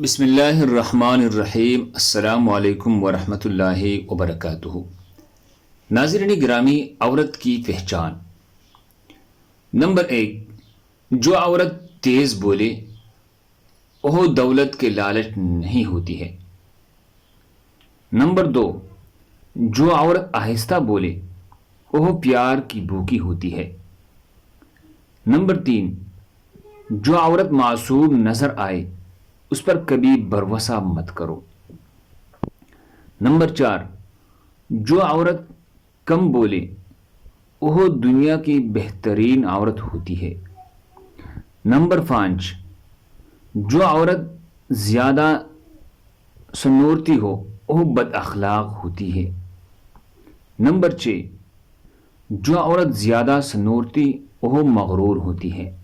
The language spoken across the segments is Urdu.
بسم اللہ الرحمن الرحیم۔ السلام علیکم ورحمۃ اللہ وبرکاتہ۔ ناظرین گرامی، عورت کی پہچان۔ نمبر 1، جو عورت تیز بولے وہ دولت کے لالچ نہیں ہوتی ہے۔ نمبر 2، جو عورت آہستہ بولے وہ پیار کی بھوکی ہوتی ہے۔ نمبر 3، جو عورت معصوم نظر آئے اس پر کبھی بھروسہ مت کرو۔ نمبر 4، جو عورت کم بولے وہ دنیا کی بہترین عورت ہوتی ہے۔ نمبر 5، جو عورت زیادہ سنورتی ہو وہ بد اخلاق ہوتی ہے۔ نمبر 6، جو عورت زیادہ سنورتی وہ مغرور ہوتی ہے۔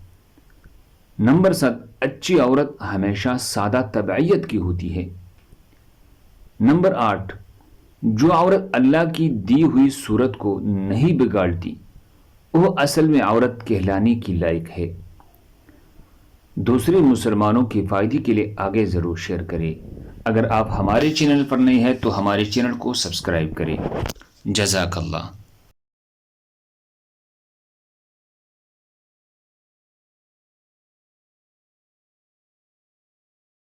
نمبر 7، اچھی عورت ہمیشہ سادہ طبعیت کی ہوتی ہے۔ نمبر 8، جو عورت اللہ کی دی ہوئی صورت کو نہیں بگاڑتی وہ اصل میں عورت کہلانے کی لائق ہے۔ دوسرے مسلمانوں کے فائدے کے لیے آگے ضرور شیئر کریں۔ اگر آپ ہمارے چینل پر نئے ہیں تو ہمارے چینل کو سبسکرائب کریں۔ جزاک اللہ۔